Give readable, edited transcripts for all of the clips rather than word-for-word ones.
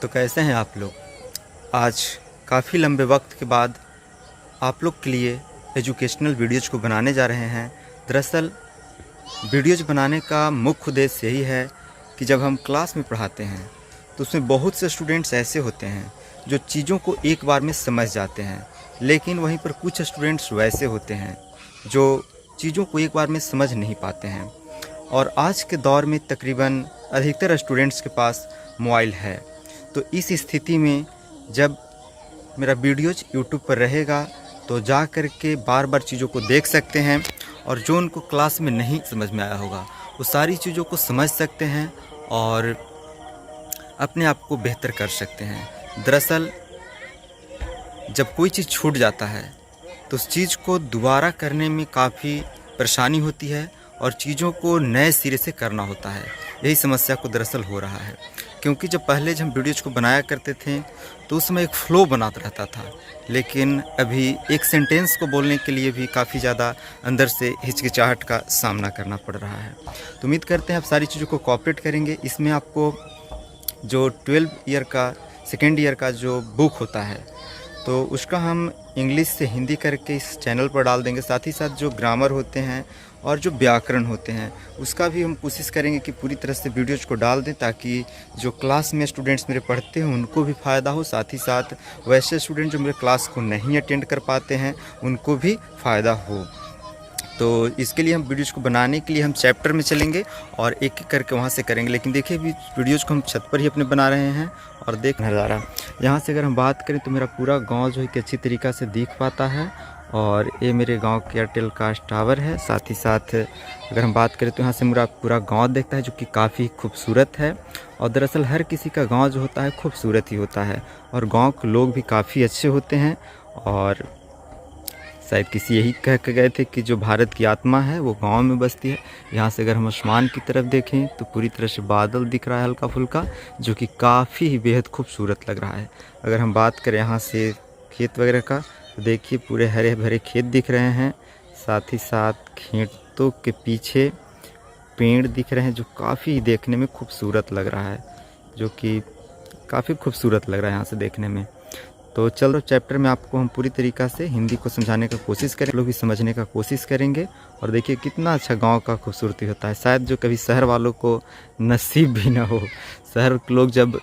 तो कैसे हैं आप लोग। आज काफ़ी लंबे वक्त के बाद आप लोग के लिए एजुकेशनल वीडियोज़ को बनाने जा रहे हैं। दरअसल वीडियोज़ बनाने का मुख्य उद्देश्य यही है कि जब हम क्लास में पढ़ाते हैं तो उसमें बहुत से स्टूडेंट्स ऐसे होते हैं जो चीज़ों को एक बार में समझ जाते हैं, लेकिन वहीं पर कुछ स्टूडेंट्स वैसे होते हैं जो चीज़ों को एक बार में समझ नहीं पाते हैं। और आज के दौर में तकरीबन अधिकतर स्टूडेंट्स के पास मोबाइल है, तो इस स्थिति में जब मेरा वीडियोज़ यूट्यूब पर रहेगा तो जा कर के बार बार चीज़ों को देख सकते हैं और जो उनको क्लास में नहीं समझ में आया होगा वो सारी चीज़ों को समझ सकते हैं और अपने आप को बेहतर कर सकते हैं। दरअसल जब कोई चीज़ छूट जाता है तो उस चीज़ को दोबारा करने में काफ़ी परेशानी होती है और चीज़ों को नए सिरे से करना होता है। यही समस्या को दरअसल हो रहा है, क्योंकि जब पहले जब हम वीडियोज़ को बनाया करते थे तो उसमें एक फ़्लो बनाता रहता था, लेकिन अभी एक सेंटेंस को बोलने के लिए भी काफ़ी ज़्यादा अंदर से हिचकिचाहट का सामना करना पड़ रहा है। तो उम्मीद करते हैं आप सारी चीज़ों को कोऑपरेट करेंगे। इसमें आपको जो 12 ईयर का सेकेंड ईयर का जो बुक होता है तो उसका हम इंग्लिश से हिंदी करके इस चैनल पर डाल देंगे। साथ ही साथ जो ग्रामर होते हैं और जो व्याकरण होते हैं उसका भी हम कोशिश करेंगे कि पूरी तरह से वीडियोज़ को डाल दें, ताकि जो क्लास में स्टूडेंट्स मेरे पढ़ते हैं उनको भी फ़ायदा हो, साथ ही साथ वैसे स्टूडेंट जो मेरे क्लास को नहीं अटेंड कर पाते हैं उनको भी फ़ायदा हो। तो इसके लिए हम वीडियोज़ को बनाने के लिए हम चैप्टर में चलेंगे और एक एक करके वहाँ से करेंगे। लेकिन देखिए अभी वीडियोज़ को हम छत पर ही अपने बना रहे हैं और देख नज़ारा यहाँ से अगर हम बात करें तो मेरा पूरा गांव जो है कि अच्छी तरीक़ा से दिख पाता है। और ये मेरे गांव के एयरटेल का टावर है। साथ ही साथ अगर हम बात करें तो यहाँ से मेरा पूरा गांव दिखता है जो कि काफ़ी खूबसूरत है। और दरअसल हर किसी का गांव जो होता है खूबसूरत ही होता है और गांव के लोग भी काफ़ी अच्छे होते हैं। और शायद किसी यही कह के गए थे कि जो भारत की आत्मा है वो गांव में बसती है। यहाँ से अगर हम आसमान की तरफ देखें तो पूरी तरह से बादल दिख रहा है हल्का फुल्का, जो कि काफ़ी ही बेहद खूबसूरत लग रहा है। अगर हम बात करें यहाँ से खेत वगैरह का तो देखिए पूरे हरे भरे खेत दिख रहे हैं। साथ ही साथ खेतों के पीछे पेड़ दिख रहे हैं जो काफ़ी देखने में खूबसूरत लग रहा है, जो कि काफ़ी खूबसूरत लग रहा है यहाँ से देखने में। तो चलो चैप्टर में आपको हम पूरी तरीक़ा से हिंदी को समझाने का कोशिश करें, लोग भी समझने का कोशिश करेंगे। और देखिए कितना अच्छा गांव का खूबसूरती होता है, शायद जो कभी शहर वालों को नसीब भी ना हो। शहर के लोग जब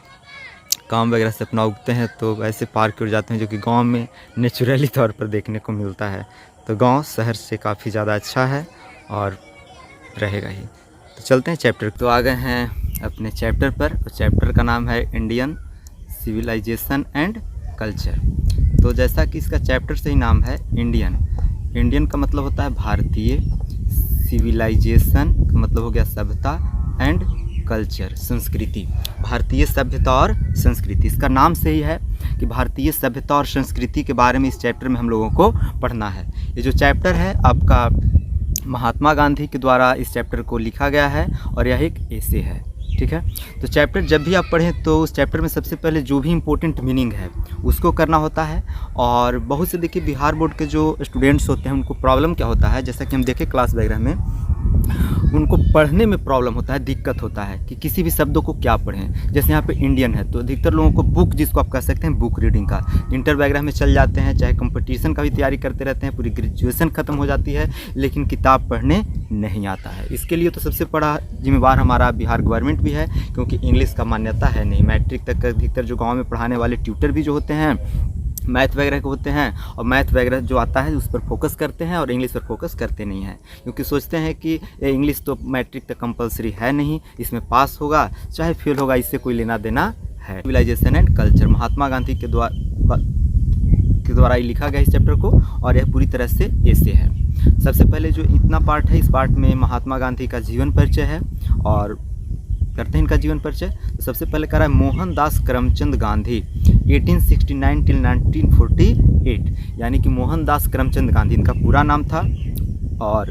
काम वगैरह से अपना उगते हैं तो ऐसे पार्क की ओर जाते हैं जो कि गांव में नेचुरली तौर पर देखने को मिलता है। तो गांव शहर से काफ़ी ज़्यादा अच्छा है और रहेगा ही। तो चलते हैं चैप्टर। तो आ गए हैं अपने चैप्टर पर। तो चैप्टर का नाम है इंडियन सिविलाइजेशन एंड कल्चर। तो जैसा कि इसका चैप्टर से ही नाम है इंडियन का मतलब होता है भारतीय, सिविलाइजेशन का मतलब हो गया सभ्यता, एंड कल्चर संस्कृति, भारतीय सभ्यता और संस्कृति। इसका नाम से ही है कि भारतीय सभ्यता और संस्कृति के बारे में इस चैप्टर में हम लोगों को पढ़ना है। ये जो चैप्टर है आपका महात्मा गांधी के द्वारा इस चैप्टर को लिखा गया है और यह एक एसे है, ठीक है। तो चैप्टर जब भी आप पढ़ें तो उस चैप्टर में सबसे पहले जो भी इम्पोर्टेंट मीनिंग है उसको करना होता है। और बहुत से देखिए बिहार बोर्ड के जो स्टूडेंट्स होते हैं उनको प्रॉब्लम क्या होता है, जैसा कि हम देखें क्लास वगैरह में उनको पढ़ने में प्रॉब्लम होता है, दिक्कत होता है कि किसी भी शब्दों को क्या पढ़ें। जैसे यहाँ पे इंडियन है तो अधिकतर लोगों को बुक, जिसको आप कह सकते हैं बुक रीडिंग का, इंटर वगैरह में चल जाते हैं, चाहे कंपटीशन का भी तैयारी करते रहते हैं, पूरी ग्रेजुएशन ख़त्म हो जाती है लेकिन किताब पढ़ने नहीं आता है। इसके लिए तो सबसे बड़ा जिम्मेवार हमारा बिहार गवर्नमेंट भी है, क्योंकि इंग्लिश का मान्यता है नहीं। मैट्रिक तक अधिकतर जो गाँव में पढ़ाने वाले ट्यूटर भी जो होते हैं मैथ वगैरह के होते हैं और मैथ वगैरह जो आता है उस पर फोकस करते हैं और इंग्लिश पर फोकस करते नहीं हैं, क्योंकि सोचते हैं कि इंग्लिश तो मैट्रिक तक कंपलसरी है नहीं, इसमें पास होगा चाहे फेल होगा, इससे कोई लेना देना है। Civilisation and culture Mahatma Gandhi के द्वारा ही लिखा गया इस चैप्टर को और यह पूरी तरह से ऐसे है। सबसे पहले जो इतना पार्ट है, इस पार्ट में महात्मा गांधी का जीवन परिचय है और करते हैं इनका जीवन परिचय। तो सबसे पहले करा है मोहनदास करमचंद गांधी 1869 टिल 1948, यानी कि मोहनदास करमचंद गांधी इनका पूरा नाम था और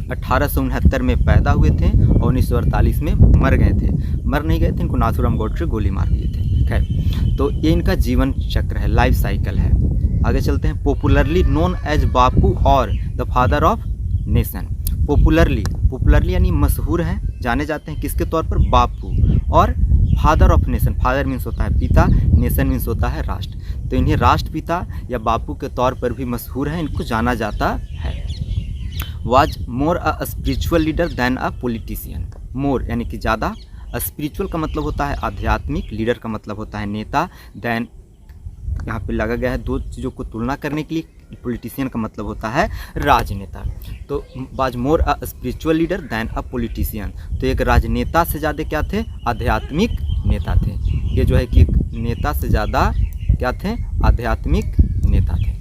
1869 में पैदा हुए थे और 1948 में मर गए थे। मर नहीं गए थे, इनको नाथूराम गोडसे गोली मार दिए थे। खैर, तो ये इनका जीवन चक्र है, लाइफ साइकिल है। आगे चलते हैं। पॉपुलरली नोन एज बापू और the father of nation. Popularly यानी मशहूर हैं, जाने जाते हैं किसके तौर पर, बापू, और father of nation, father means होता है पिता, नेशन मीन्स होता है राष्ट्र। तो इन्हें राष्ट्रपिता या बापू के तौर पर भी मशहूर है, इनको जाना जाता है। Was more a spiritual leader than a politician. More यानी कि ज़्यादा, स्पिरिचुअल का मतलब होता है आध्यात्मिक, लीडर का मतलब होता है नेता, दैन यहाँ पे लगा गया है दो चीज़ों को तुलना करने के लिए, पॉलिटिशियन का मतलब होता है राजनेता। तो was more a spiritual leader than a politician, तो एक राजनेता से ज़्यादा क्या थे, आध्यात्मिक नेता थे। ये जो है कि एक नेता से ज़्यादा क्या थे, आध्यात्मिक नेता थे।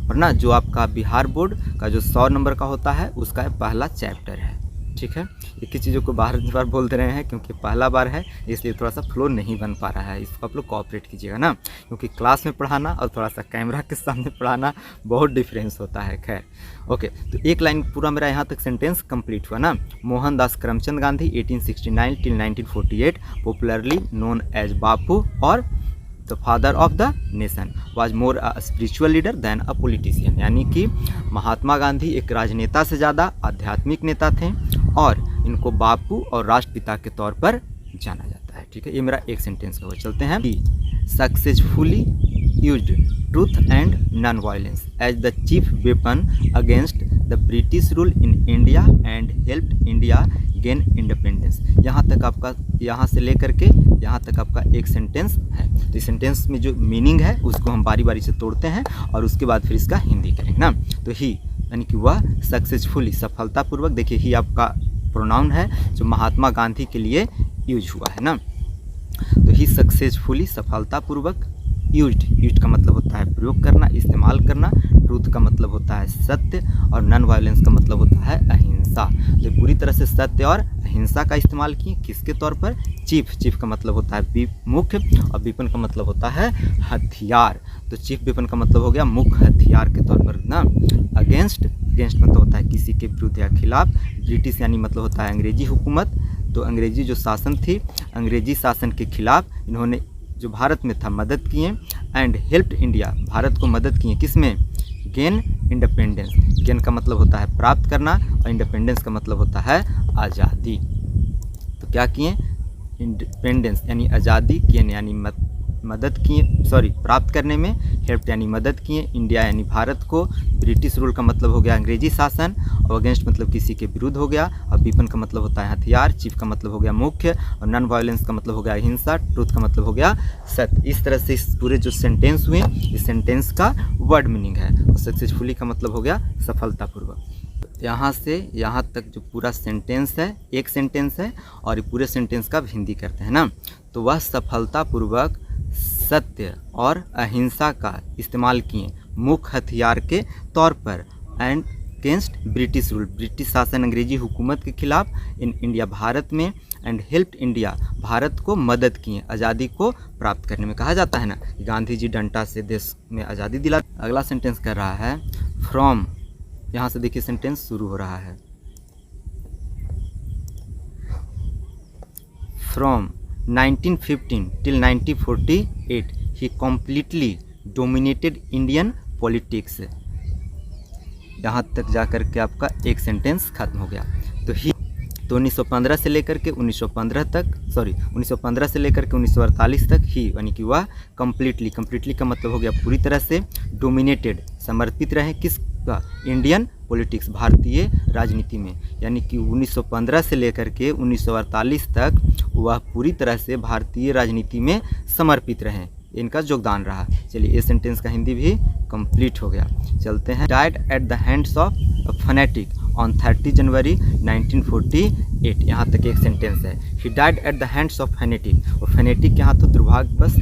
और ना जो आपका बिहार बोर्ड का जो 100 नंबर का होता है उसका पहला चैप्टर है, ठीक है। एक ही चीज़ों को बार बोलते रहे हैं क्योंकि पहला बार है, इसलिए थोड़ा सा फ्लो नहीं बन पा रहा है। इसको आप लोग कोऑपरेट कीजिएगा ना, क्योंकि क्लास में पढ़ाना और थोड़ा सा कैमरा के सामने पढ़ाना बहुत डिफरेंस होता है। खैर ओके, तो एक लाइन पूरा मेरा यहाँ तक सेंटेंस कंप्लीट हुआ ना। Mohandas Karamchand Gandhi 1869 till 1948 popularly known as Bapu और the father of the nation, was more a spiritual leader than a politician, यानी कि महात्मा गांधी एक राजनेता से ज़्यादा आध्यात्मिक नेता थे और इनको बापू और राष्ट्रपिता के तौर पर जाना जाता है, ठीक है। ये मेरा एक सेंटेंस का हुआ। चलते हैं, successfully used truth and non violence as the chief weapon against the British rule in India and helped India gain independence. यहाँ तक आपका, यहाँ से लेकर के यहाँ तक आपका एक सेंटेंस है। तो इस सेंटेंस में जो मीनिंग है उसको हम बारी बारी से तोड़ते हैं और उसके बाद फिर इसका हिंदी करेंगे ना। तो ही यानी कि वह सक्सेसफुली, सफलतापूर्वक, देखिए ही आपका प्रोनाउन है जो महात्मा गांधी के लिए यूज हुआ है ना। तो ही सक्सेसफुली, सफलतापूर्वक, यूज्ड का मतलब होता है प्रयोग करना, इस्तेमाल करना, ट्रूथ का मतलब होता है सत्य और नॉन वायलेंस का मतलब होता है अहिंसा। तो पूरी तरह से सत्य और अहिंसा का इस्तेमाल किए, किसके तौर पर, चीफ का मतलब होता है मुख्य और वेपन का मतलब होता है हथियार। तो चीफ वेपन का मतलब हो गया मुख्य हथियार के तौर पर ना। अगेंस्ट मतलब होता है किसी के विरुद्ध या खिलाफ। ब्रिटिश यानी मतलब होता है अंग्रेजी हुकूमत, तो अंग्रेजी जो शासन थी, अंग्रेजी शासन के खिलाफ इन्होंने जो भारत में था मदद किए। एंड हेल्प्ड इंडिया, भारत को मदद किए किसमें, गेन इंडिपेंडेंस। गेन का मतलब होता है प्राप्त करना और इंडिपेंडेंस का मतलब होता है आज़ादी। तो क्या किए, इंडिपेंडेंस यानी आज़ादी, गेन यानी मदद किए, प्राप्त करने में, हेल्प यानी मदद किए, इंडिया यानी भारत को, ब्रिटिश रूल का मतलब हो गया अंग्रेजी शासन और अगेंस्ट मतलब किसी के विरुद्ध हो गया, और वेपन का मतलब होता है हथियार, चीफ का मतलब हो गया मुख्य और नॉन वायलेंस का मतलब हो गया अहिंसा, ट्रूथ का मतलब हो गया सत्य। इस तरह से इस पूरे जो सेंटेंस हुए, इस सेंटेंस का वर्ड मीनिंग है। और सक्सेसफुली का मतलब हो गया सफलतापूर्वक। यहाँ से यहाँ तक जो पूरा सेंटेंस है, एक सेंटेंस है और ये पूरे सेंटेंस का हिंदी करते हैं ना। तो वह सफलतापूर्वक सत्य और अहिंसा का इस्तेमाल किए मुख्य हथियार के तौर पर and against British rule, British शासन अंग्रेजी हुकूमत के खिलाफ, इन इंडिया भारत में, एंड हेल्प्ड इंडिया भारत को मदद किए आज़ादी को प्राप्त करने में। कहा जाता है ना कि गांधी जी डंडा से देश में आज़ादी दिला। अगला सेंटेंस कर रहा है फ्रॉम, यहाँ से देखिए सेंटेंस शुरू हो रहा है, from 1915 till 1948 he completely dominated Indian politics। यहाँ तक जाकर के आपका एक सेंटेंस खत्म हो गया। तो 1915 से लेकर के 1915 तक, 1915 से लेकर के 1948 तक ही यानी कि वह कंप्लीटली का मतलब हो गया पूरी तरह से, डोमिनेटेड समर्पित रहे किसका, इंडियन पॉलिटिक्स भारतीय राजनीति में, यानी कि 1915 से लेकर के 1948 तक वह पूरी तरह से भारतीय राजनीति में समर्पित रहे, इनका योगदान रहा। चलिए ये सेंटेंस का हिंदी भी कंप्लीट हो गया। चलते हैं, died at the hands of phonetic on 30 जनवरी 1948। यहाँ तक एक सेंटेंस है, he died at the hands of phonetic, और फनेटिक यहाँ तो दुर्भाग्यवश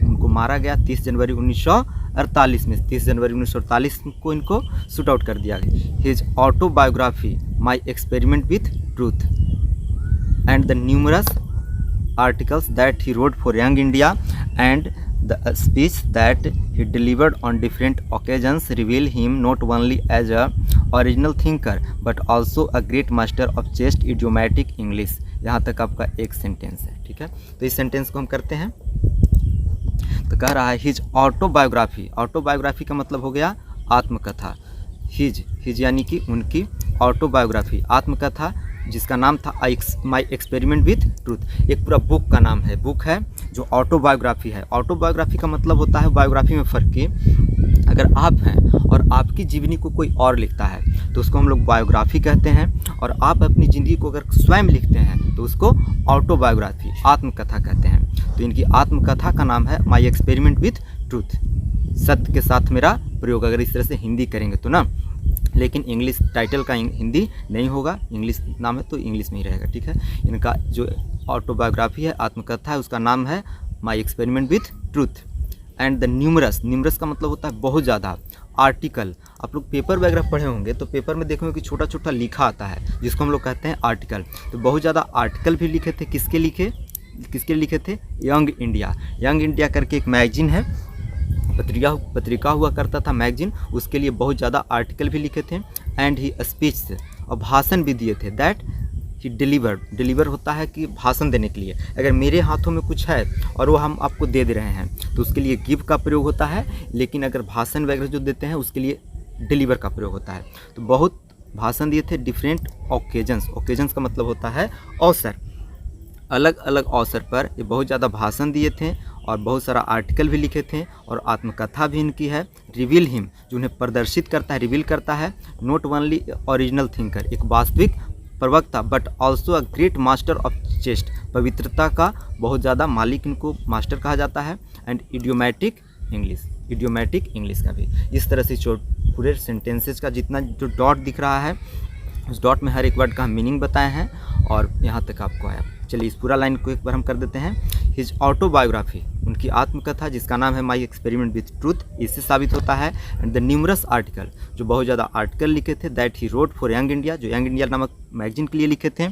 उनको मारा गया 30 जनवरी 1948 में। 30 जनवरी 1948 को इनको शूट आउट कर दिया गया। His autobiography my experiment with truth and the numerous articles that he wrote for Young India and the speech that he delivered on different occasions reveal him not only as a original thinker but also a great master of chaste idiomatic English। यहाँ तक आपका एक sentence है, ठीक है। तो इस sentence को हम करते हैं। तो कह रहा है हिज ऑटोबायोग्राफी, ऑटोबायोग्राफी का मतलब हो गया आत्मकथा। हिज यानी कि उनकी, ऑटोबायोग्राफी आत्मकथा, जिसका नाम था माई एक्सपेरिमेंट विथ ट्रूथ। एक पूरा बुक का नाम है, बुक है जो ऑटोबायोग्राफी है। ऑटोबायोग्राफी का मतलब होता है बायोग्राफी में फ़र्क कि अगर आप हैं और आपकी जीवनी को कोई और लिखता है तो उसको हम लोग बायोग्राफी कहते हैं, और आप अपनी ज़िंदगी को अगर स्वयं लिखते हैं तो उसको ऑटोबायोग्राफी, आत्मकथा कहते हैं। तो इनकी आत्मकथा का नाम है माई एक्सपेरिमेंट विथ ट्रूथ, सत्य के साथ मेरा प्रयोग। अगर इस तरह से हिंदी करेंगे तो ना, लेकिन इंग्लिश टाइटल का हिंदी नहीं होगा, इंग्लिश नाम है तो इंग्लिश में ही रहेगा, ठीक है। इनका जो ऑटोबायोग्राफी है, आत्मकथा है, उसका नाम है my experiment with truth. And the numerous, numerous का मतलब होता है बहुत ज़्यादा। आर्टिकल, आप लोग पेपर वगैरह पढ़े होंगे तो पेपर में देखोगे कि छोटा छोटा लिखा आता है जिसको हम लोग कहते हैं आर्टिकल। तो बहुत ज़्यादा आर्टिकल भी लिखे थे। किसके लिए लिखे थे? Young India. यंग इंडिया करके एक मैगजीन है, पत्रिका हुआ करता था, मैगजीन, उसके लिए बहुत ज़्यादा आर्टिकल भी लिखे थे। एंड ही स्पीच, और भाषण भी दिए थे। दैट ही डिलीवर होता है कि भाषण देने के लिए। अगर मेरे हाथों में कुछ है और वो हम आपको दे रहे हैं तो उसके लिए गिव का प्रयोग होता है, लेकिन अगर भाषण वगैरह जो देते हैं उसके लिए डिलीवर का प्रयोग होता है। तो बहुत भाषण दिए थे। डिफरेंट ओकेजन्स का मतलब होता है अवसर, अलग अलग अवसर पर ये बहुत ज़्यादा भाषण दिए थे और बहुत सारा आर्टिकल भी लिखे थे, और आत्मकथा भी इनकी है। रिवील हिम, जो उन्हें प्रदर्शित करता है, रिवील करता है। नॉट ओनली ओरिजिनल थिंकर, एक वास्तविक प्रवक्ता, but also a great master of chest, पवित्रता का बहुत ज़्यादा मालिक इनको मास्टर कहा जाता है। एंड इडियोमैटिक इंग्लिश का भी। इस तरह से पूरे सेंटेंसेस का जितना जो डॉट दिख रहा है उस डॉट में हर एक वर्ड का हम मीनिंग बताए हैं, और यहाँ तक आपको आया। चलिए इस पूरा लाइन को एक बार हम कर देते हैं। हिज ऑटोबायोग्राफी, उनकी आत्मकथा जिसका नाम है माई एक्सपेरिमेंट विथ ट्रूथ, इससे साबित होता है। एंड द न्यूमरस आर्टिकल, जो बहुत ज़्यादा आर्टिकल लिखे थे। That he road for young India, जो यंग इंडिया नामक मैगजीन के लिए लिखे थे।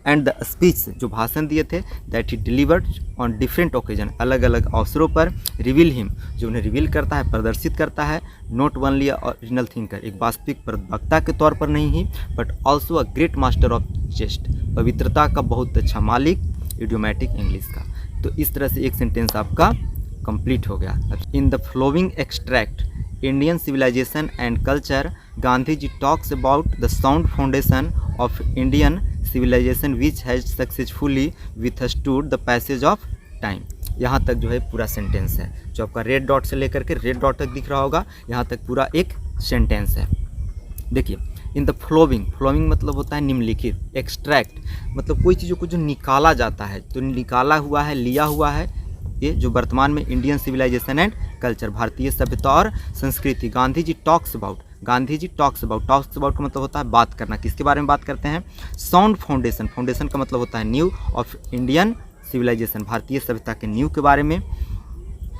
एंड द स्पीच, जो भाषण दिए थे। That he delivered on different occasion, अलग अलग अवसरों पर। रिवील हिम, जो उन्हें रिवील करता है, प्रदर्शित करता है। नॉट ओनली ओरिजिनल थिंकर, एक वास्तविक प्रवक्ता के तौर पर नहीं ही, but also a great master of chest, पवित्रता का बहुत अच्छा मालिक। इडियोमैटिक इंग्लिश का। तो इस तरह से एक सेंटेंस आपका कंप्लीट हो गया। In the flowing extract Indian civilisation and culture, Gandhi ji talks about the sound foundation of Indian civilisation which has successfully withstood the passage of time. यहाँ तक जो है पूरा सेंटेंस है, जो आपका रेड डॉट से लेकर के रेड डॉट तक दिख रहा होगा, यहाँ तक पूरा एक सेंटेंस है। देखिए, इन द फ्लोइंग मतलब होता है निम्नलिखित। एक्सट्रैक्ट मतलब कोई चीज़ों को जो निकाला जाता है, तो निकाला हुआ है, लिया हुआ है। ये जो वर्तमान में इंडियन सिविलाइजेशन एंड कल्चर, भारतीय सभ्यता और संस्कृति। गांधी जी टॉक्स अबाउट का मतलब होता है बात करना। किसके बारे में बात करते हैं? साउंड फाउंडेशन का मतलब होता है नींव ऑफ इंडियन सिविलाइजेशन, भारतीय सभ्यता के नींव के बारे में।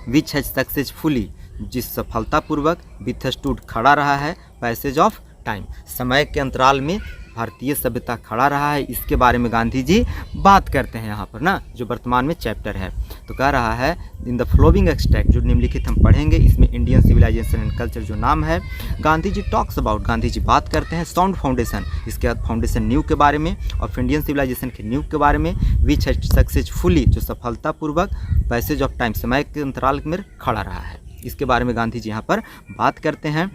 विच हैज सक्सेसफुली, जिस सफलतापूर्वक, विथस्टूड खड़ा रहा है, पैसेज ऑफ टाइम, समय के अंतराल में भारतीय सभ्यता खड़ा रहा है, इसके बारे में गांधी जी बात करते हैं यहाँ पर ना, जो वर्तमान में चैप्टर है। तो कह रहा है इन द फ्लोइंग एक्सट्रैक्ट, जो निम्नलिखित हम पढ़ेंगे, इसमें इंडियन सिविलाइजेशन एंड कल्चर जो नाम है, गांधी जी टॉक्स अबाउट, गांधी जी बात करते हैं। साउंड फाउंडेशन, इसके बाद फाउंडेशन न्यू के बारे में, और इंडियन सिविलाइजेशन के न्यू के बारे में। विच है सक्सेसफुली, जो सफलतापूर्वक, पैसेज ऑफ टाइम, समय के अंतराल में खड़ा रहा है, इसके बारे में गांधी जी यहाँ पर बात करते हैं।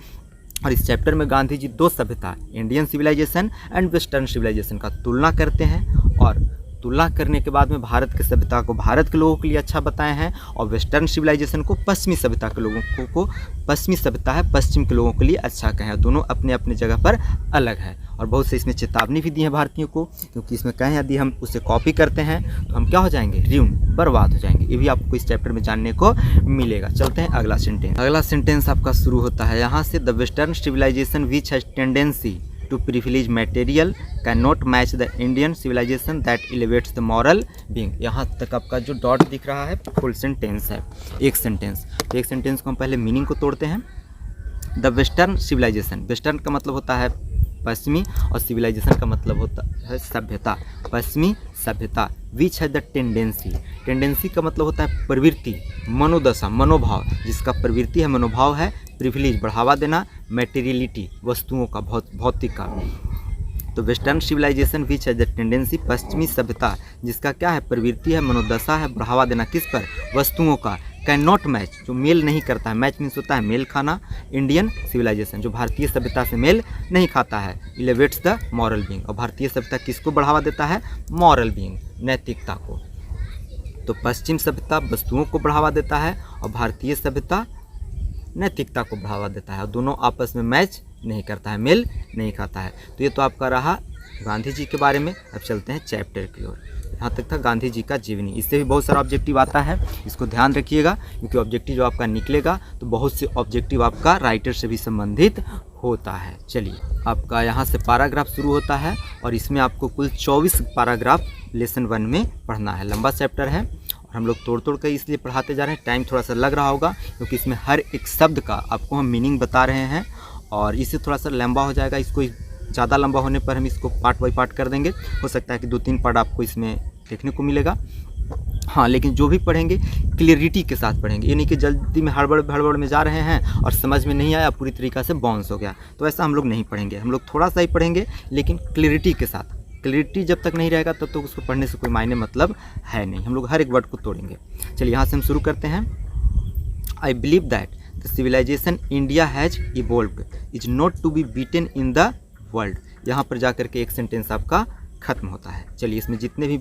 और इस चैप्टर में गांधी जी दो सभ्यता, Indian civilisation and western civilisation का तुलना करते हैं, और तुलना करने के बाद में भारत की सभ्यता को भारत के लोगों के लिए अच्छा बताए हैं, और वेस्टर्न सिविलाइजेशन को पश्चिमी सभ्यता के लोगों को पश्चिमी सभ्यता है, पश्चिम के लोगों के लिए अच्छा कहें। दोनों अपने अपने जगह पर अलग है, और बहुत से इसमें चेतावनी भी दी है भारतीयों को, क्योंकि इसमें कहें यदि हम उसे कॉपी करते हैं तो हम क्या हो जाएंगे? र्यून, बर्बाद हो जाएंगे। ये भी आपको इस चैप्टर में जानने को मिलेगा। चलते हैं अगला सेंटेंस। अगला सेंटेंस आपका शुरू होता है यहाँ से। The western civilisation which has tendency to privilege material cannot match the Indian civilization that elevates the moral being। यहाँ तक आपका जो डॉट दिख रहा है फुल सेंटेंस है, एक सेंटेंस। तो एक सेंटेंस को हम पहले मीनिंग को तोड़ते हैं। द वेस्टर्न सिविलाइजेशन, वेस्टर्न का मतलब होता है पश्चिमी, और सिविलाइजेशन का मतलब होता है सभ्यता, पश्चिमी सभ्यता। विच है द टेंडेंसी, टेंडेंसी का मतलब होता है प्रवृत्ति, मनोदशा, मनोभाव, जिसका प्रवृत्ति है, मनोभाव है। प्रिविलेज, बढ़ावा देना। मटेरियलिटी, वस्तुओं का, भौतिक का। तो वेस्टर्न सिविलाइजेशन विच है द टेंडेंसी, पश्चिमी सभ्यता जिसका क्या है? प्रवृत्ति है, मनोदशा है, बढ़ावा देना किस पर? वस्तुओं का। कैन नॉट मैच, जो मेल नहीं करता है, मैच मीन्स होता है मेल खाना, इंडियन सिविलाइजेशन, जो भारतीय सभ्यता से मेल नहीं खाता है, इलेवेट्स द मॉरल बीइंग। और भारतीय सभ्यता किसको बढ़ावा देता है? मॉरल बीइंग, नैतिकता को। तो पश्चिम सभ्यता वस्तुओं को बढ़ावा देता है और भारतीय सभ्यता नैतिकता को बढ़ावा देता है, और दोनों आपस में मैच नहीं करता है, मेल नहीं खाता है। तो ये तो आपका रहा गांधी जी के बारे में। अब चलते हैं चैप्टर की ओर। यहाँ तक था गांधी जी का जीवनी। इससे भी बहुत सारा ऑब्जेक्टिव आता है, इसको ध्यान रखिएगा, क्योंकि ऑब्जेक्टिव जो आपका निकलेगा तो बहुत से ऑब्जेक्टिव आपका राइटर से भी संबंधित होता है। चलिए, आपका यहाँ से पैराग्राफ शुरू होता है और इसमें आपको कुल 24 पैराग्राफ लेसन 1 में पढ़ना है। लंबा चैप्टर है और हम लोग तोड़ तोड़ कर इसलिए पढ़ाते जा रहे हैं। टाइम थोड़ा सा लग रहा होगा क्योंकि इसमें हर एक शब्द का आपको हम मीनिंग बता रहे हैं और इससे थोड़ा सा लंबा हो जाएगा। इसको ज़्यादा लंबा होने पर हम इसको पार्ट बाई पार्ट कर देंगे। हो सकता है कि 2-3 पार्ट आपको इसमें देखने को मिलेगा। हाँ, लेकिन जो भी पढ़ेंगे क्लियरिटी के साथ पढ़ेंगे, ये नहीं कि जल्दी में हड़बड़ में जा रहे हैं और समझ में नहीं आया, पूरी तरीक़ा से बाउंस हो गया, तो ऐसा हम लोग नहीं पढ़ेंगे। हम लोग थोड़ा सा ही पढ़ेंगे लेकिन क्लियरिटी के साथ। क्लियरिटी जब तक नहीं रहेगा तब तक उसको पढ़ने से कोई मायने मतलब है नहीं। हम लोग हर एक वर्ड को तोड़ेंगे। चलिए, यहाँ से हम शुरू करते हैं। I believe that the civilisation India has evolved is not to be beaten in the world. यहाँ पर जाकर के एक सेंटेंस आपका खत्म होता है। चलिए, इसमें जितने भी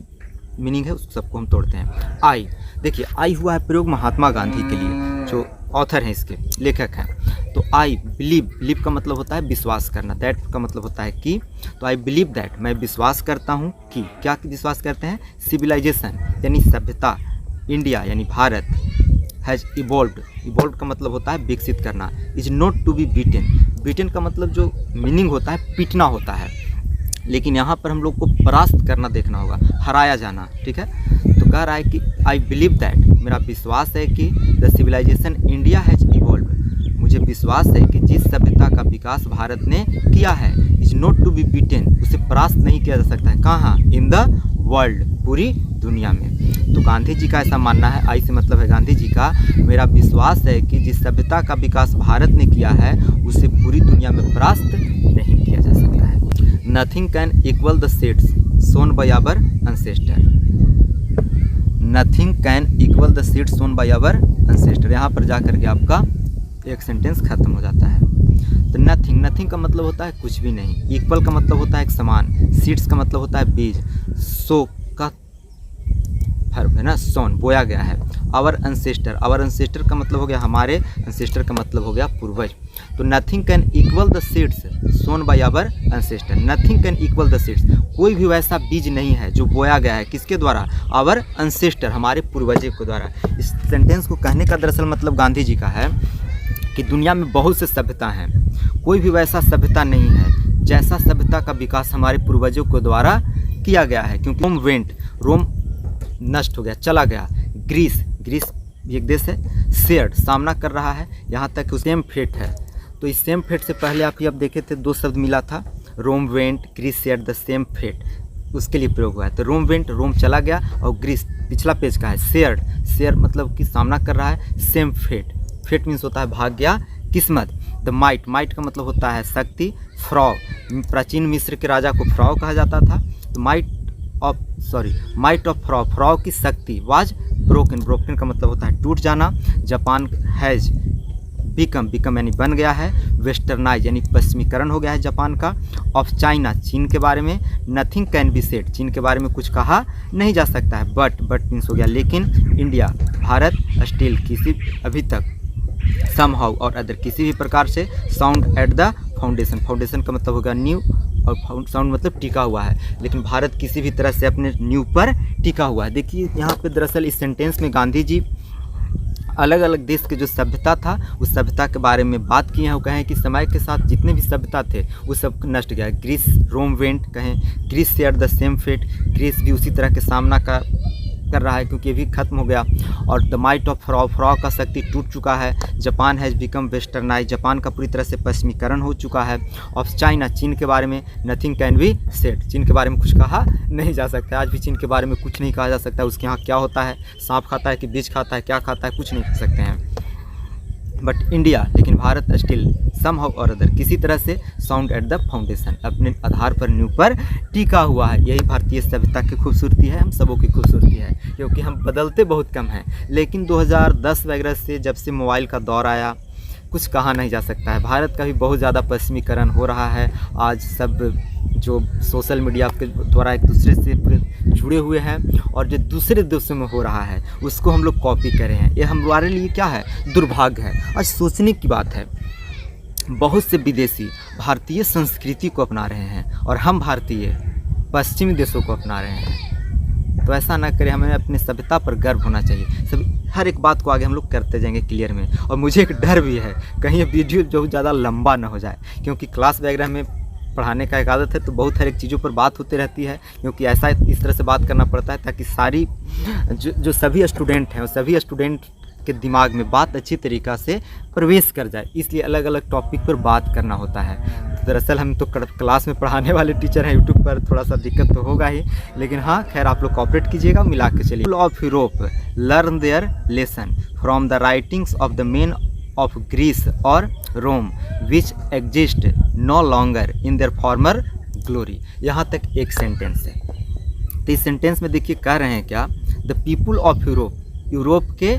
मीनिंग है उस सबको हम तोड़ते हैं। आई, देखिए आई हुआ है प्रयोग महात्मा गांधी के लिए, जो ऑथर हैं, इसके लेखक हैं। तो आई बिलीव का मतलब होता है विश्वास करना, दैट का मतलब होता है कि। तो आई बिलीव दैट, मैं विश्वास करता हूँ कि, क्या विश्वास करते हैं? सिविलाइजेशन यानी सभ्यता, इंडिया यानी भारत, हैज़ इवॉल्व्ड का मतलब होता है विकसित करना, is not to be beaten का मतलब जो मीनिंग होता है पीटना होता है, लेकिन यहाँ पर हम लोग को परास्त करना देखना होगा, हराया जाना। ठीक है, तो कह रहा है कि आई बिलीव दैट, मेरा विश्वास है कि the civilisation India has evolved, मुझे विश्वास है कि जिस सभ्यता का विकास भारत ने किया है, is not to be beaten, उसे परास्त नहीं किया जा सकता है। कहाँ? इन द वर्ल्ड, पूरी दुनिया में। तो गांधी जी का ऐसा मानना है, आई से मतलब है गांधी जी का, मेरा विश्वास है कि जिस सभ्यता का विकास भारत ने किया है उसे पूरी दुनिया में परास्त नहीं किया जा सकता है। Nothing can equal the seeds sown by our ancestor, nothing can equal the seeds sown by our ancestor. यहाँ पर जाकर के आपका एक सेंटेंस खत्म हो जाता है। तो नथिंग का मतलब होता है कुछ भी नहीं, इक्वल का मतलब होता है एक समान, सीड्स का मतलब होता है बीज, सो का फर्ब है ना, सोन बोया गया है। आवर एंसेस्टर का मतलब हो गया हमारे, एंसेस्टर का मतलब हो गया पूर्वज। तो nothing can equal the seeds sown by our ancestor, nothing can equal the seeds, कोई भी वैसा बीज नहीं है जो बोया गया है किसके द्वारा? आवर एंसेस्टर, हमारे पूर्वजों के द्वारा। इस सेंटेंस को कहने का दरअसल मतलब गांधी जी का है कि दुनिया में बहुत से सभ्यता हैं, कोई भी वैसा सभ्यता नहीं है जैसा सभ्यता का विकास हमारे पूर्वजों के द्वारा किया गया है। क्योंकि रोम नष्ट हो गया, चला गया। ग्रीस एक देश है, शेयर्ड सामना कर रहा है, यहाँ तक कि सेम फेट है। तो इस सेम फेट से पहले आप ये देखे थे 2 शब्द मिला था, Rome went, Greece shared the same fate, उसके लिए प्रयोग हुआ है। तो रोम वेंट, रोम चला गया, और ग्रीस पिछला पेज का है, शेयर मतलब कि सामना कर रहा है, सेम फेट मीन्स होता है भाग्य, किस्मत। द माइट का मतलब होता है शक्ति, फ्रॉ, प्राचीन मिस्र के राजा को फ्रॉ कहा जाता था। तो माइट ऑफ फ्रॉ की शक्ति, वाज ब्रोकन का मतलब होता है टूट जाना। जापान हैज़ बिकम यानी बन गया है, वेस्टर्नाइज यानी पश्चिमीकरण हो गया है जापान का। ऑफ चाइना, चीन के बारे में। नथिंग कैन बी सेड, चीन के बारे में कुछ कहा नहीं जा सकता है। बट मीन्स हो गया लेकिन। इंडिया भारत, स्टिल अभी तक, समहाउ और अदर किसी भी प्रकार से। साउंड एट द फाउंडेशन का मतलब होगा न्यू, और साउंड मतलब टिका हुआ है, लेकिन भारत किसी भी तरह से अपने न्यू पर टिका हुआ है। देखिए यहाँ पे दरअसल इस सेंटेंस में गांधी जी अलग अलग देश के जो सभ्यता था उस सभ्यता के बारे में बात किए हैं। वो कहें कि समय के साथ जितने भी सभ्यता थे वो सब नष्ट गया। ग्रीस, रोम वेंट, कहें Greece share the same fate, Greece भी उसी तरह के सामना कर रहा है क्योंकि ये भी खत्म हो गया। और द माइट ऑफ फ्रॉ का शक्ति टूट चुका है। Japan has become westernise, Japan का पूरी तरह से पश्चिमीकरण हो चुका है। ऑफ चाइना, चीन के बारे में। नथिंग कैन बी सेड, चीन के बारे में कुछ कहा नहीं जा सकता। आज भी चीन के बारे में कुछ नहीं कहा जा सकता। उसके यहाँ क्या होता है, सांप खाता है कि बीज खाता है, क्या खाता है, कुछ नहीं कह सकते हैं। बट इंडिया, लेकिन भारत स्टिल समहाउ और अदर, किसी तरह से साउंड एट द फाउंडेशन, अपने आधार पर, नींव पर टिका हुआ है। यही भारतीय सभ्यता की खूबसूरती है, हम सबों की खूबसूरती है, क्योंकि हम बदलते बहुत कम हैं। लेकिन 2010 वगैरह से, जब से मोबाइल का दौर आया, कुछ कहा नहीं जा सकता है। भारत का भी बहुत ज़्यादा पश्चिमीकरण हो रहा है। आज सब जो सोशल मीडिया के द्वारा एक दूसरे से जुड़े हुए हैं, और जो दूसरे देशों में हो रहा है उसको हम लोग कॉपी कर रहे हैं। ये हमारे लिए क्या है, दुर्भाग्य है। आज सोचने की बात है, बहुत से विदेशी भारतीय संस्कृति को अपना रहे हैं और हम भारतीय पश्चिमी देशों को अपना रहे हैं। तो ऐसा ना करें, हमें अपनी सभ्यता पर गर्व होना चाहिए। सब हर एक बात को आगे हम लोग करते जाएंगे क्लियर में। और मुझे एक डर भी है, कहीं ये वीडियो जो ज़्यादा लंबा ना हो जाए, क्योंकि क्लास वगैरह में पढ़ाने का एक आदत है, तो बहुत हर एक चीज़ों पर बात होती रहती है। क्योंकि ऐसा इस तरह से बात करना पड़ता है ताकि सारी जो सभी स्टूडेंट हैं, सभी स्टूडेंट के दिमाग में बात अच्छी तरीक़ा से प्रवेश कर जाए, इसलिए अलग अलग टॉपिक पर बात करना होता है। दरअसल हम तो क्लास में पढ़ाने वाले टीचर हैं, यूट्यूब पर थोड़ा सा दिक्कत तो होगा ही, लेकिन हाँ खैर आप लोग कॉपरेट कीजिएगा, मिला के चलिए। Of Europe learn their lesson from the writings of the men of Greece और Rome which exist no longer in their former glory. यहाँ तक एक सेंटेंस है। तो इस सेंटेंस में देखिए कह रहे हैं क्या, the people of Europe, Europe के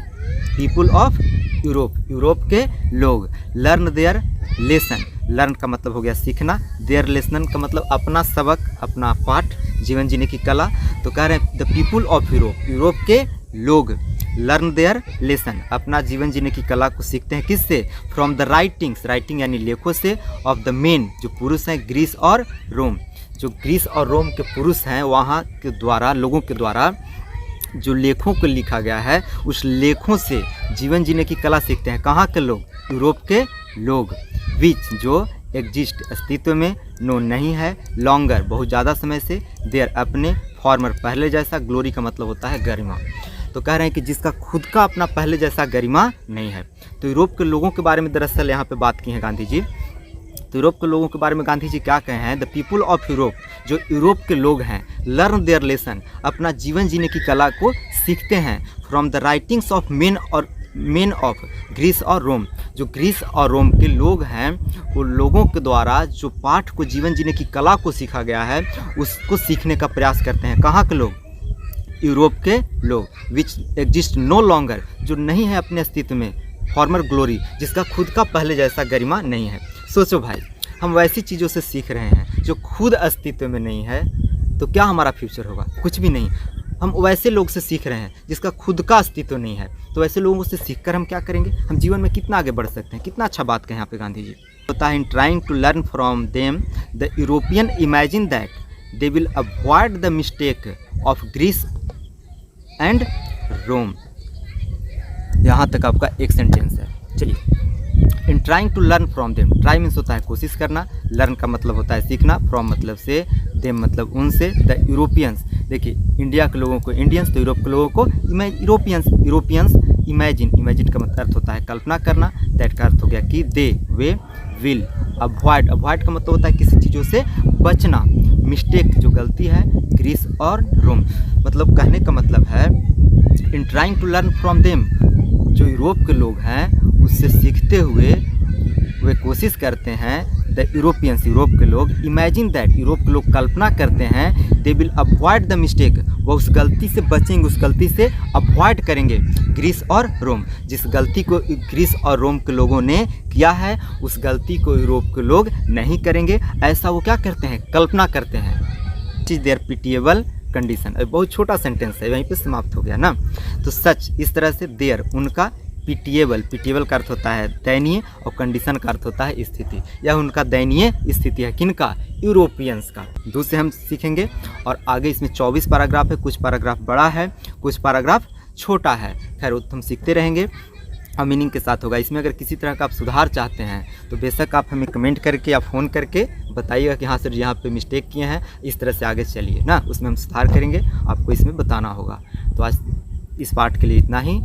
पीपुल ऑफ यूरोप, यूरोप के लोग, लर्न देयर लेसन, लर्न का मतलब हो गया सीखना, देयर लेसन का मतलब अपना सबक, अपना पाठ, जीवन जीने की कला। तो कह रहे हैं the people of Europe, Europe के लोग, लर्न देयर लेसन, अपना जीवन जीने की कला को सीखते हैं। किससे, फ्रॉम द राइटिंग्स, राइटिंग यानी लेखों से, ऑफ द मेन, जो पुरुष हैं, ग्रीस और रोम, जो ग्रीस और रोम के पुरुष हैं, वहाँ के द्वारा, लोगों के द्वारा जो लेखों को लिखा गया है, उस लेखों से जीवन जीने की कला सीखते हैं। कहाँ के लोग, यूरोप के लोग, विच जो एग्जिस्ट अस्तित्व में, नो नहीं है, लॉन्गर बहुत ज़्यादा समय से, देयर अपने, फॉर्मर पहले जैसा, ग्लोरी का मतलब होता है गरिमा। तो कह रहे हैं कि जिसका खुद का अपना पहले जैसा गरिमा नहीं है। तो यूरोप के लोगों के बारे में दरअसल यहाँ पे बात की है गांधी जी। तो यूरोप के लोगों के बारे में गांधी जी क्या कहे हैं, द पीपुल ऑफ यूरोप, जो यूरोप के लोग हैं, लर्न देयर लेसन, अपना जीवन जीने की कला को सीखते हैं, from the writings of men of Greece और रोम, जो ग्रीस और रोम के लोग हैं, वो लोगों के द्वारा जो पाठ को, जीवन जीने की कला को सीखा गया है, उसको सीखने का प्रयास करते हैं। कहाँ के लोग, यूरोप के लोग, विच एग्जिस्ट नो लॉन्गर, जो नहीं है अपने अस्तित्व में, फॉर्मर ग्लोरी, जिसका खुद का पहले जैसा गरिमा नहीं है। सोचो भाई, हम वैसी चीज़ों से सीख रहे हैं जो खुद अस्तित्व में नहीं है, तो क्या हमारा फ्यूचर होगा, कुछ भी नहीं। हम वैसे लोग से सीख रहे हैं जिसका खुद का अस्तित्व नहीं है, तो ऐसे लोगों से सीखकर हम क्या करेंगे, हम जीवन में कितना आगे बढ़ सकते हैं। कितना अच्छा बात कहें यहाँ पे गांधी जी। होता है, in trying to learn from them the European imagine that they will avoid the mistake of Greece and Rome. यहाँ तक आपका एक सेंटेंस है। चलिए, in trying to learn from them, try means होता है कोशिश करना, लर्न का मतलब होता है सीखना, फ्रॉम मतलब से, देम मतलब उनसे, द यूरोपियंस, देखिए इंडिया के लोगों को इंडियंस, तो यूरोप के लोगों को यूरोपियंस, इमेजिन का मतलब अर्थ होता है कल्पना करना, दैट का अर्थ हो गया कि दे, वे, विल, अवॉइड का मतलब होता है किसी चीज़ों से बचना, मिस्टेक जो गलती है, ग्रीस और रोम, मतलब कहने का मतलब है in trying to learn from them, जो यूरोप के लोग हैं उससे सीखते हुए वे कोशिश करते हैं, द यूरोपियंस, यूरोप के लोग, इमेजिन दैट, यूरोप के लोग कल्पना करते हैं, दे विल अवॉइड द मिस्टेक, वह उस गलती से बचेंगे, उस गलती से अवॉइड करेंगे, ग्रीस और रोम, जिस गलती को ग्रीस और रोम के लोगों ने किया है, उस गलती को यूरोप के लोग नहीं करेंगे। ऐसा वो क्या करते हैं, कल्पना करते हैं। It is there pitiable condition. बहुत छोटा सेंटेंस है, वहीं पे समाप्त हो गया ना। तो सच, इस तरह से देयर, उनका, पिटिएबल का अर्थ होता है दयनीय, और कंडीशन का अर्थ होता है स्थिति। यह उनका दयनीय स्थिति है, किनका, यूरोपियंस का। दूसरे हम सीखेंगे, और आगे इसमें 24 पैराग्राफ है, कुछ पैराग्राफ बड़ा है, कुछ पैराग्राफ छोटा है, खैर वो हम सीखते रहेंगे और मीनिंग के साथ होगा। इसमें अगर किसी तरह का आप सुधार चाहते हैं तो बेशक आप हमें कमेंट करके या फ़ोन करके बताइएगा कि हाँ सर यहाँ पे मिस्टेक किए हैं, इस तरह से आगे चलिए ना, उसमें हम सुधार करेंगे, आपको इसमें बताना होगा। तो आज इस पार्ट के लिए इतना ही,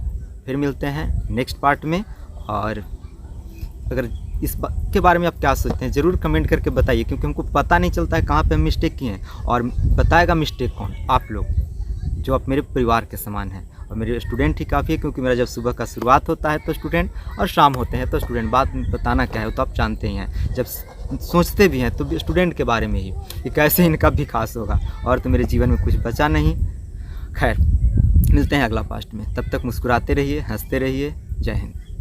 फिर मिलते हैं नेक्स्ट पार्ट में। और अगर इस के बारे में आप क्या सोचते हैं ज़रूर कमेंट करके बताइए, क्योंकि हमको पता नहीं चलता है कहाँ पे हम मिस्टेक किए हैं, और बताएगा मिस्टेक कौन, आप लोग, जो आप मेरे परिवार के समान हैं। और मेरे स्टूडेंट ही काफ़ी है, क्योंकि मेरा जब सुबह का शुरुआत होता है तो स्टूडेंट और शाम होते हैं तो स्टूडेंट। बात बताना क्या है, वो तो आप जानते ही हैं। जब सोचते भी हैं तो स्टूडेंट के बारे में ही कि कैसे इनका विकास होगा, और तो मेरे जीवन में कुछ बचा नहीं। खैर, मिलते हैं अगला पास्ट में, तब तक मुस्कुराते रहिए, हंसते रहिए। जय हिंद।